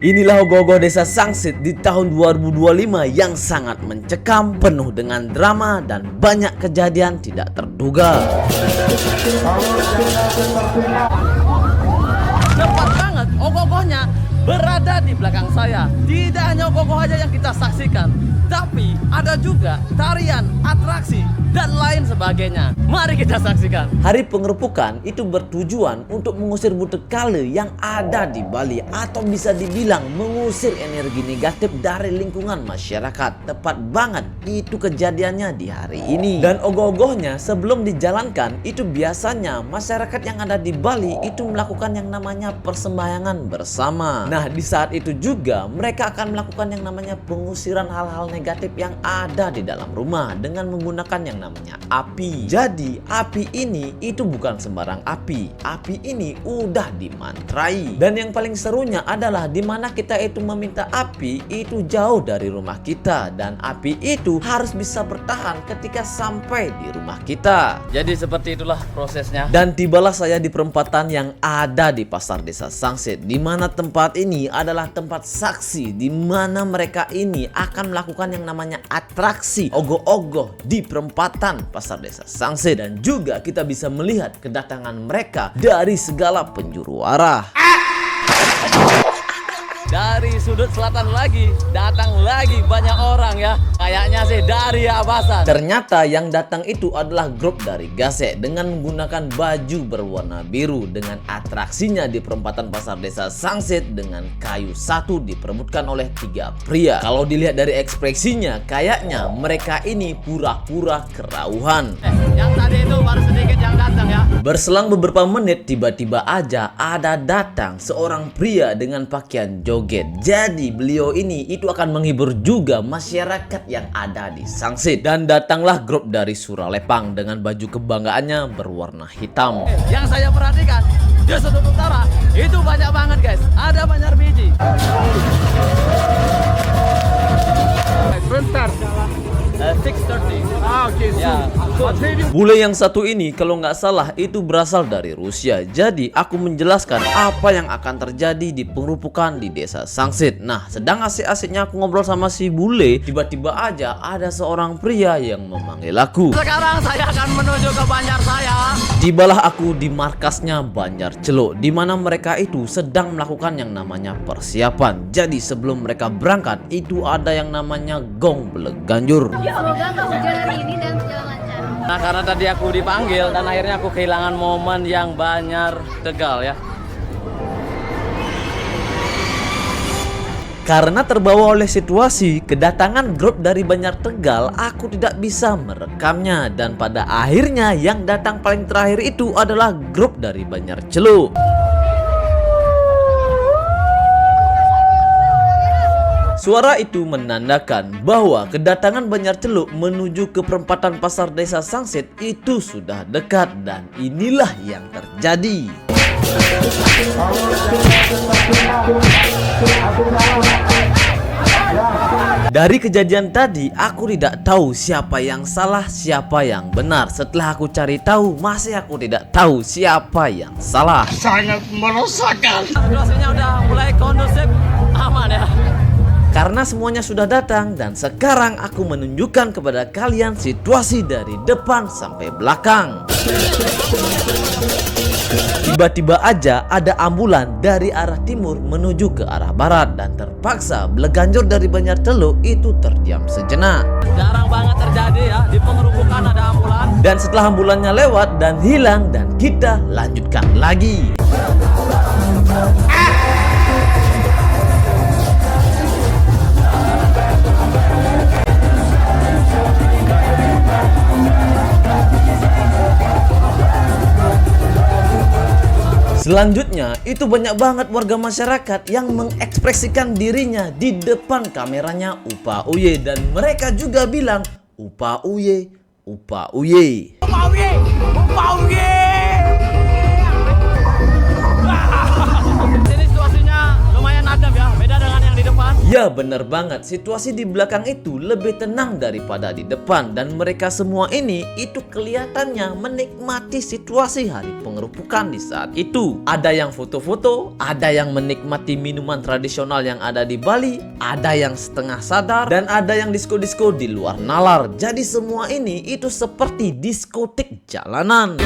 Inilah ogoh-ogoh Desa Sangsit di tahun 2025 yang sangat mencekam, penuh dengan drama dan banyak kejadian tidak terduga. Cepat banget, ogoh-ogohnya berada di belakang saya. Tidak hanya ogoh-ogoh aja yang kita saksikan, tapi ada juga tarian, atraksi, dan lain sebagainya. Mari kita saksikan. Hari pengerupukan itu bertujuan untuk mengusir butekale yang ada di Bali, atau bisa dibilang mengusir energi negatif dari lingkungan masyarakat. Tepat banget itu kejadiannya di hari ini. Dan ogoh-ogohnya sebelum dijalankan itu biasanya masyarakat yang ada di Bali itu melakukan yang namanya persembahyangan bersama. Nah, di saat itu juga mereka akan melakukan yang namanya pengusiran hal-hal negatif yang ada di dalam rumah dengan menggunakan yang namanya api. Jadi api ini itu bukan sembarang api. Api ini udah dimantrai. Dan yang paling serunya adalah dimana kita itu meminta api itu jauh dari rumah kita, dan api itu harus bisa bertahan ketika sampai di rumah kita. Jadi seperti itulah prosesnya. Dan tibalah saya di perempatan yang ada di pasar Desa Sangsit, di mana tempat ini adalah tempat saksi di mana mereka ini akan melakukan yang namanya atraksi ogoh-ogoh di perempatan pasar Desa Sangsit. Dan juga kita bisa melihat kedatangan mereka dari segala penjuru arah. Dari sudut selatan lagi, datang lagi banyak orang ya. Kayaknya sih dari Abasan. Ternyata yang datang itu adalah grup dari Gasek dengan menggunakan baju berwarna biru, dengan atraksinya di perempatan pasar Desa Sangsit dengan kayu satu diperebutkan oleh 3 pria. Kalau dilihat dari ekspresinya, kayaknya mereka ini pura-pura kerauhan. Yang tadi itu baru sedikit yang datang ya. Berselang beberapa menit, tiba-tiba aja ada datang seorang pria dengan pakaian joget. Jadi beliau ini itu akan menghibur juga masyarakat yang ada di Sangsit. Dan datanglah grup dari Suralepang dengan baju kebanggaannya berwarna hitam. Yang saya perhatikan di sudut utara itu banyak banget guys, ada banyak biji. Bentar. 6:30. Oke, Ya. Bule yang satu ini kalau nggak salah itu berasal dari Rusia. Jadi aku menjelaskan apa yang akan terjadi di pengerupukan di Desa Sangsit. Nah, sedang asik-asiknya aku ngobrol sama si bule, tiba-tiba aja ada seorang pria yang memanggil aku. Sekarang saya akan menuju ke Banjar saya. Tibalah aku di markasnya Banjar Celuk, di mana mereka itu sedang melakukan yang namanya persiapan. Jadi sebelum mereka berangkat itu ada yang namanya gong Beleganjur. Semoga nggak hujan hari ini dan berjalan lancar. Nah, karena tadi aku dipanggil dan akhirnya aku kehilangan momen yang Banjar Tegal ya. Karena terbawa oleh situasi kedatangan grup dari Banjar Tegal, aku tidak bisa merekamnya. Dan pada akhirnya yang datang paling terakhir itu adalah grup dari Banjar Celuk. Suara itu menandakan bahwa kedatangan Banjar Celuk menuju ke perempatan pasar Desa Sangsit itu sudah dekat, dan inilah yang terjadi. Dari kejadian tadi aku tidak tahu siapa yang salah, siapa yang benar. Setelah aku cari tahu, masih aku tidak tahu siapa yang salah. sangat meresahkan. Situasinya udah mulai kondusif, aman ya. Karena semuanya sudah datang, dan sekarang aku menunjukkan kepada kalian situasi dari depan sampai belakang. Tiba-tiba aja ada ambulan dari arah timur menuju ke arah barat, dan terpaksa Beleganjur dari Banjar Celuk itu terdiam sejenak. Jarang banget terjadi ya di pengerupukan ada ambulan. Dan setelah ambulannya lewat dan hilang, dan kita lanjutkan lagi. Selanjutnya itu banyak banget warga masyarakat yang mengekspresikan dirinya di depan kameranya Upa Uye, dan mereka juga bilang Upa Uye, Upa Uye. Upa Uye, Upa Uye. Ini situasinya lumayan adem ya, beda dengan yang di depan. Ya, Ya bener banget, situasi di belakang itu lebih tenang daripada di depan. Dan mereka semua ini itu kelihatannya menikmati situasi hari pengerupukan di saat itu. Ada yang foto-foto, ada yang menikmati minuman tradisional yang ada di Bali, ada yang setengah sadar, dan ada yang disko-disko di luar nalar. Jadi semua ini itu seperti diskotik jalanan.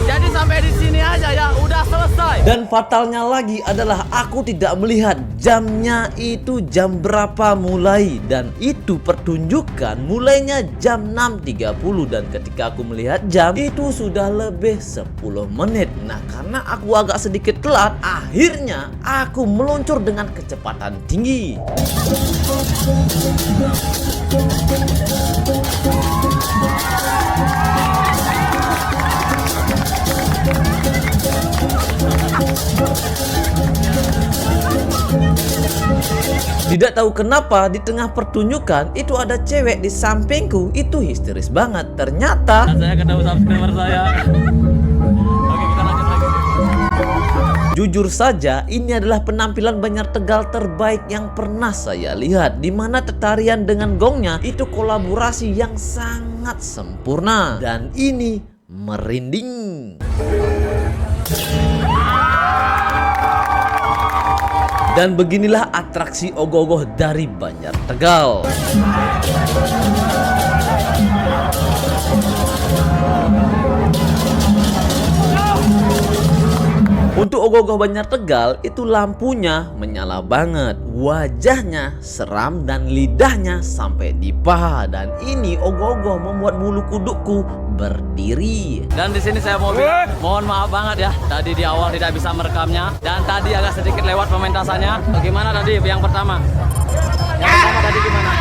Jadi sampai di sini aja ya, udah selesai. Dan fatalnya lagi adalah aku tidak melihat jamnya itu jam berapa mulai. Dan itu pertunjukan mulainya jam 6.30. Dan ketika aku melihat jam itu sudah lebih 10 menit. Nah karena aku agak sedikit telat, akhirnya aku meluncur dengan kecepatan tinggi. Tidak tahu kenapa di tengah pertunjukan itu ada cewek di sampingku itu histeris banget. Ternyata Saya ketemu subscriber saya. Oke, kita lanjut lagi. jujur saja ini adalah penampilan Banjar Tegal terbaik yang pernah saya lihat, di mana tarian dengan gongnya itu kolaborasi yang sangat sempurna dan ini merinding. Dan beginilah atraksi ogoh-ogoh dari Banjar Tegal. Untuk ogoh-ogoh Banjar Tegal itu lampunya menyala banget, wajahnya seram dan lidahnya sampai di paha. Dan ini ogoh-ogoh membuat bulu kudukku berdiri. Dan di sini saya mohon maaf banget ya, tadi di awal tidak bisa merekamnya dan tadi agak sedikit lewat pementasannya. Bagaimana tadi yang pertama? Yang pertama tadi gimana?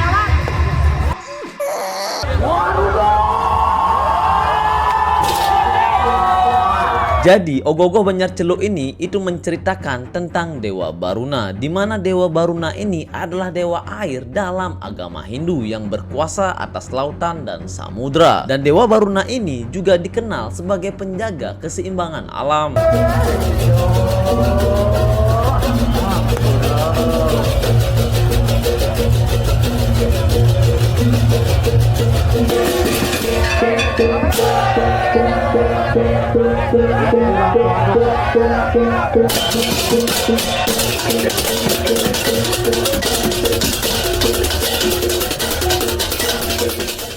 Jadi ogoh-ogoh Banjar Celuk ini itu menceritakan tentang Dewa Baruna, di mana Dewa Baruna ini adalah dewa air dalam agama Hindu yang berkuasa atas lautan dan samudra. Dan Dewa Baruna ini juga dikenal sebagai penjaga keseimbangan alam.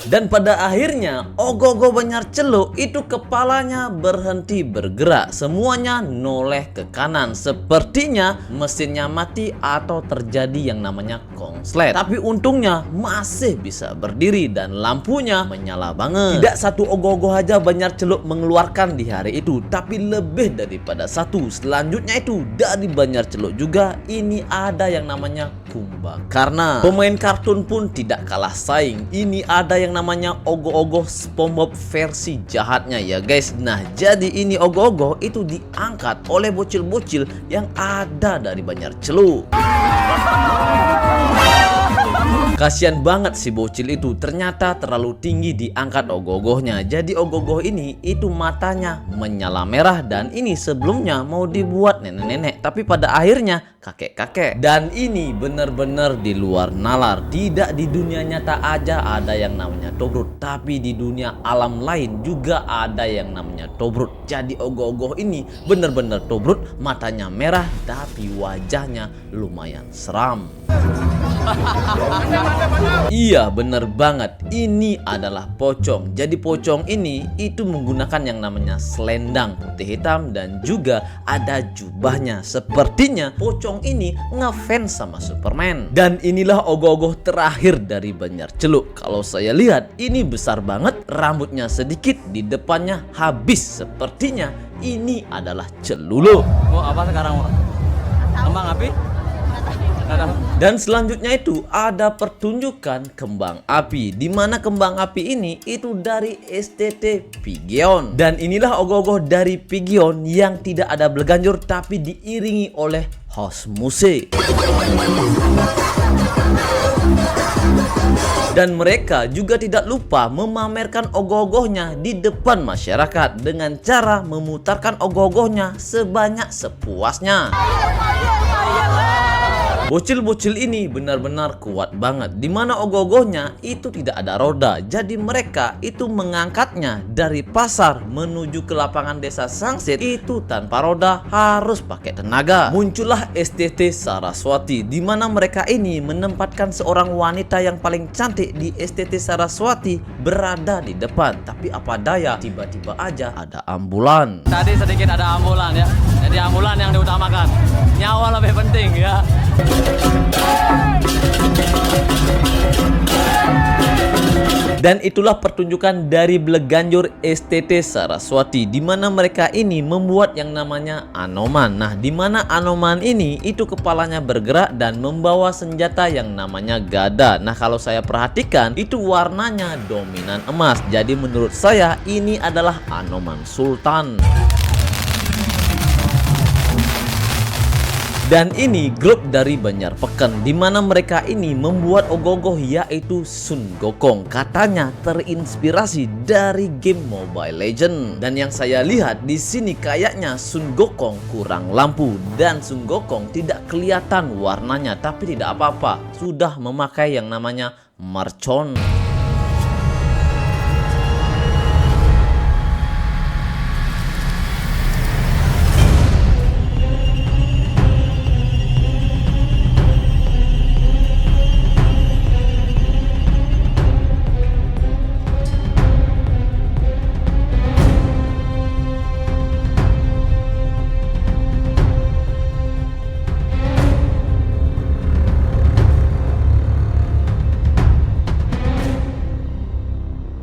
Dan pada akhirnya ogoh-ogoh Banjar Celuk itu kepalanya berhenti bergerak, semuanya noleh ke kanan. Sepertinya mesinnya mati atau terjadi yang namanya konslet. Tapi untungnya masih bisa berdiri dan lampunya menyala banget. Tidak satu ogoh-ogoh aja Banjar Celuk mengeluarkan di hari itu, tapi lebih daripada satu. Selanjutnya itu dari Banjar Celuk juga ini ada yang namanya Kumbakarna. Pemain kartun pun tidak kalah saing. Ini ada yang namanya ogoh-ogoh SpongeBob versi jahatnya ya guys. Nah jadi ini ogoh-ogoh itu diangkat oleh bocil-bocil yang ada dari Banjar Celuk. Kasian banget si bocil itu, ternyata terlalu tinggi diangkat ogoh-ogohnya. Jadi ogoh-ogoh ini itu matanya menyala merah dan ini sebelumnya mau dibuat nenek-nenek tapi pada akhirnya kakek-kakek. Dan ini benar-benar di luar nalar. Tidak di dunia nyata aja ada yang namanya Tobrut, tapi di dunia alam lain juga ada yang namanya Tobrut. Jadi ogoh-ogoh ini benar-benar Tobrut, matanya merah tapi wajahnya lumayan seram. Iya bener banget, ini adalah pocong. Jadi pocong ini itu menggunakan yang namanya selendang putih hitam dan juga ada jubahnya. Sepertinya pocong ini ngefans sama Superman. Dan inilah ogoh-ogoh terakhir dari Banjar Celuk. Kalau saya lihat ini besar banget, rambutnya sedikit, di depannya habis. Sepertinya ini adalah Celulu. Oh, apa sekarang? Kembang api? Dan selanjutnya itu ada pertunjukan kembang api, di mana kembang api ini itu dari STT Pigeon. Dan inilah ogoh-ogoh dari Pigeon yang tidak ada berganjur tapi diiringi oleh host musik. Dan mereka juga tidak lupa memamerkan ogoh-ogohnya di depan masyarakat dengan cara memutarkan ogoh-ogohnya sebanyak sepuasnya. Bocil-bocil ini benar-benar kuat banget, dimana ogoh-ogohnya itu tidak ada roda. Jadi mereka itu mengangkatnya dari pasar menuju ke lapangan desa Sangsit itu tanpa roda, harus pakai tenaga. Muncullah STT Saraswati, dimana mereka ini menempatkan seorang wanita yang paling cantik di STT Saraswati berada di depan. Tapi apa daya, tiba-tiba aja ada ambulan. Tadi sedikit ada ambulan ya. Jadi ambulan yang diutamakan. Nyawa lebih penting ya. Dan itulah pertunjukan dari Bleganjur STT Saraswati, di mana mereka ini membuat yang namanya Anoman. Nah, di mana Anoman ini itu kepalanya bergerak dan membawa senjata yang namanya gada. Nah, kalau saya perhatikan itu warnanya dominan emas. Jadi menurut saya ini adalah Anoman Sultan. Dan ini grup dari Banjarpeken, di mana mereka ini membuat ogoh-ogoh yaitu Sun Gokong. Katanya terinspirasi dari game Mobile Legends. Dan yang saya lihat di sini kayaknya Sun Gokong kurang lampu dan Sun Gokong tidak kelihatan warnanya, tapi tidak apa-apa, sudah memakai yang namanya mercon.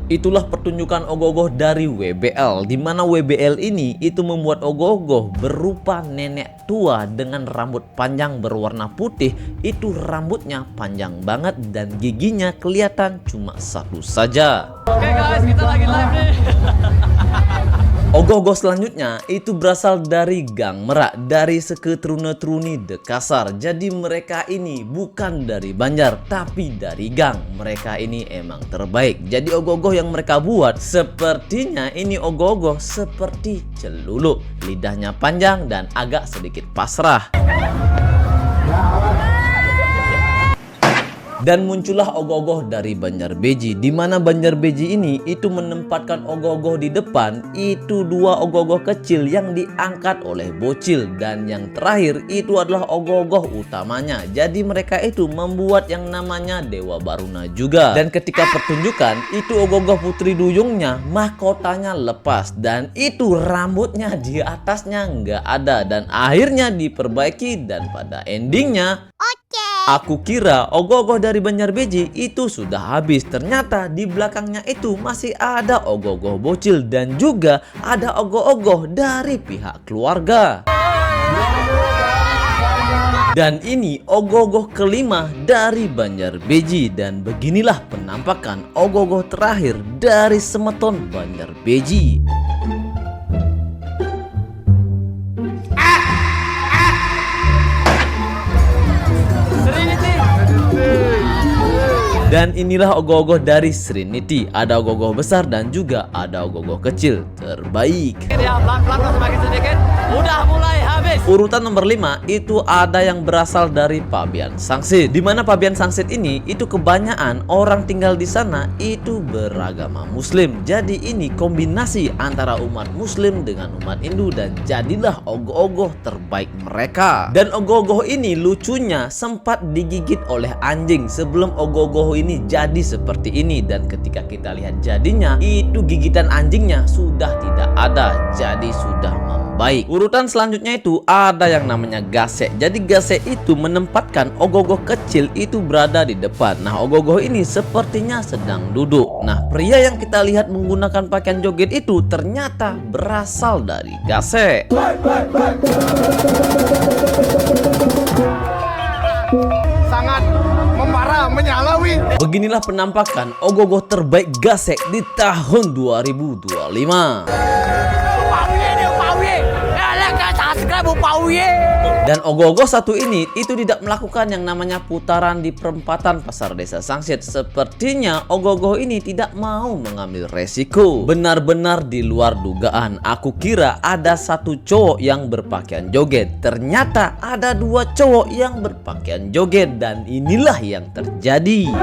Itulah pertunjukan ogoh-ogoh dari WBL, di mana WBL ini itu membuat ogoh-ogoh berupa nenek tua dengan rambut panjang berwarna putih. Itu rambutnya panjang banget dan giginya kelihatan cuma satu saja. Oke guys, kita lagi live nih. Ogoh-ogoh selanjutnya itu berasal dari Gang Merak, dari Seketrune-truni Dekasar. Jadi mereka ini bukan dari Banjar, tapi dari Gang. Mereka ini emang terbaik. Jadi ogoh-ogoh yang mereka buat sepertinya ini ogoh-ogoh seperti celuluk. Lidahnya panjang dan agak sedikit pasrah. Dan muncullah ogoh-ogoh dari Banjarbeji, di mana Banjarbeji ini itu menempatkan ogoh-ogoh di depan. Itu dua ogoh-ogoh kecil yang diangkat oleh bocil, dan yang terakhir itu adalah ogoh-ogoh utamanya. Jadi mereka itu membuat yang namanya Dewa Baruna juga. Dan ketika pertunjukan itu ogoh-ogoh Putri Duyungnya mahkotanya lepas, dan itu rambutnya di atasnya nggak ada, dan akhirnya diperbaiki. Dan pada endingnya aku kira ogoh-ogoh dari Banjarbeji itu sudah habis. Ternyata di belakangnya itu masih ada ogoh-ogoh bocil dan juga ada ogoh-ogoh dari pihak keluarga. Dan ini ogoh-ogoh kelima dari Banjarbeji, dan beginilah penampakan ogoh-ogoh terakhir dari Semeton Banjarbeji. Dan inilah ogoh-ogoh dari Srinity. Ada ogoh-ogoh besar dan juga ada ogoh-ogoh kecil terbaik. Ya, pelan-pelan semakin sedikit. Udah mulai habis. Urutan nomor 5 itu ada yang berasal dari Pabian Sangsit. Di mana Pabian Sangsit ini itu kebanyakan orang tinggal di sana itu beragama Muslim. Jadi ini kombinasi antara umat Muslim dengan umat Hindu, dan jadilah ogoh-ogoh terbaik mereka. Dan ogoh-ogoh ini lucunya sempat digigit oleh anjing sebelum ogoh-ogoh ini jadi seperti ini. Dan ketika kita lihat jadinya, itu gigitan anjingnya sudah tidak ada, jadi sudah membaik. Urutan selanjutnya itu ada yang namanya gasek. Jadi gasek itu menempatkan ogoh-ogoh kecil itu berada di depan. Nah, ogoh-ogoh ini sepertinya sedang duduk. Nah, pria yang kita lihat menggunakan pakaian joget itu ternyata berasal dari gasek. Sangat membara, menyalawi. Beginilah penampakan ogoh-ogoh terbaik gasek di tahun 2025. Subscribe Dan ogoh-ogoh satu ini itu tidak melakukan yang namanya putaran di perempatan pasar desa Sangsit. Sepertinya ogoh-ogoh ini tidak mau mengambil resiko. Benar-benar di luar dugaan. Aku kira ada satu cowok yang berpakaian joget. Ternyata ada dua cowok yang berpakaian joget. Dan inilah yang terjadi.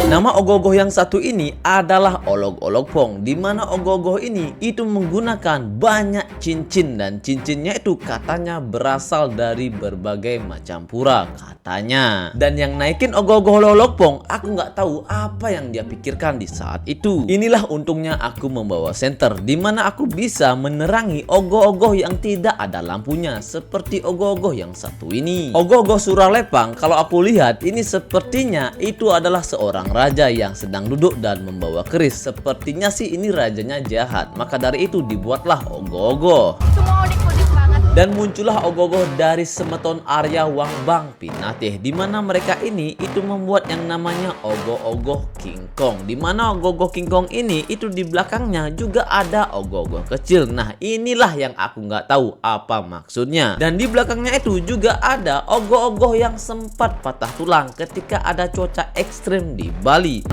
Nama ogoh-ogoh yang satu ini adalah Olog-Olog Pong, di mana ogoh-ogoh ini itu menggunakan banyak cincin dan cincinnya itu katanya berasal dari berbagai macam pura katanya. Dan yang naikin ogoh-ogoh Olog-Olog Pong, aku nggak tahu apa yang dia pikirkan di saat itu. Inilah untungnya aku membawa senter, di mana aku bisa menerangi ogoh-ogoh yang tidak ada lampunya seperti ogoh-ogoh yang satu ini. Ogoh-ogoh Suralepang, kalau aku lihat ini sepertinya itu adalah seorang raja yang sedang duduk dan membawa keris. Sepertinya sih ini rajanya jahat. Maka dari itu dibuatlah ogoh-ogoh. Semua unik-unik banget. Dan muncullah ogoh-ogoh dari Semeton Arya Wangbang Pinatih, di mana mereka ini itu membuat yang namanya ogoh-ogoh King Kong. Di mana ogoh-ogoh King Kong ini itu di belakangnya juga ada ogoh-ogoh kecil. Nah, inilah yang aku nggak tahu apa maksudnya. Dan di belakangnya itu juga ada ogoh-ogoh yang sempat patah tulang ketika ada cuaca ekstrim di Bali.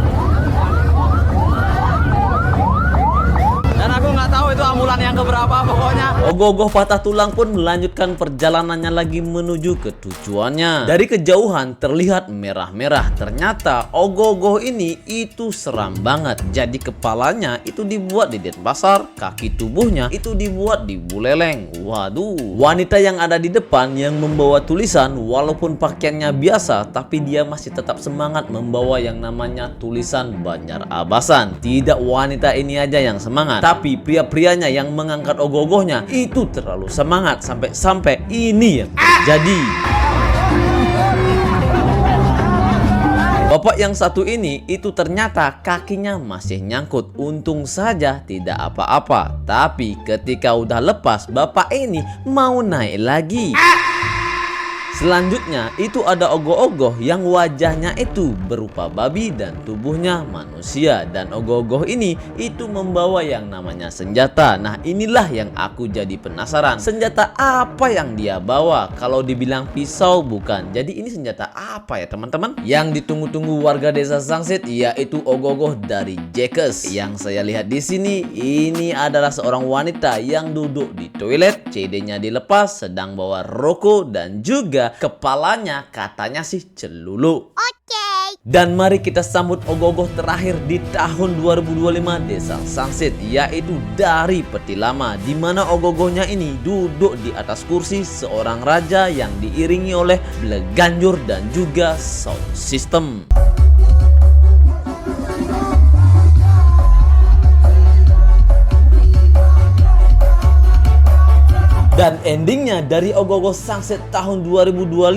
Dan aku nggak tahu itu ambulan yang keberapa pokoknya. Ogoh-ogoh patah tulang pun melanjutkan perjalanannya lagi menuju ke tujuannya. Dari kejauhan terlihat merah-merah. Ternyata ogoh-ogoh ini itu seram banget. Jadi kepalanya itu dibuat di Denpasar, kaki tubuhnya itu dibuat di Buleleng. Waduh. Wanita yang ada di depan yang membawa tulisan, walaupun pakaiannya biasa, tapi dia masih tetap semangat membawa yang namanya tulisan Banjar Abasan. Tidak wanita ini aja yang semangat, tapi pria-prianya yang mengangkat ogoh-ogohnya itu terlalu semangat sampai ini yang terjadi. Bapak yang satu ini itu ternyata kakinya masih nyangkut. Untung saja tidak apa-apa. Tapi ketika udah lepas, bapak ini mau naik lagi. Selanjutnya itu ada ogoh-ogoh yang wajahnya itu berupa babi dan tubuhnya manusia. Dan ogoh-ogoh ini itu membawa yang namanya senjata. Nah, inilah yang aku jadi penasaran. Senjata apa yang dia bawa? Kalau dibilang pisau bukan. Jadi ini senjata apa ya teman-teman? Yang ditunggu-tunggu warga desa Sangsit yaitu ogoh-ogoh dari Jekes. Yang saya lihat di sini ini adalah seorang wanita yang duduk di toilet, CD-nya dilepas, sedang bawa rokok dan juga kepalanya katanya sih celulu. Dan mari kita sambut ogoh-ogoh terakhir di tahun 2025 desa Sangsit, yaitu dari Peti Lama, di mana ogoh-ogohnya ini duduk di atas kursi seorang raja yang diiringi oleh bleganjur dan juga sound system. Dan endingnya dari ogoh-ogoh Sangsit tahun 2025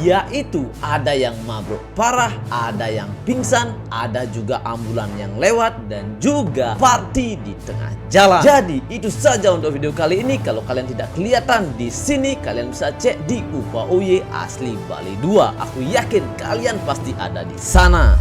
yaitu ada yang mabuk parah, ada yang pingsan, ada juga ambulan yang lewat dan juga party di tengah jalan. Jadi itu saja untuk video kali ini. Kalau kalian tidak kelihatan di sini, kalian bisa cek di UPA UY asli Bali 2. Aku yakin kalian pasti ada di sana.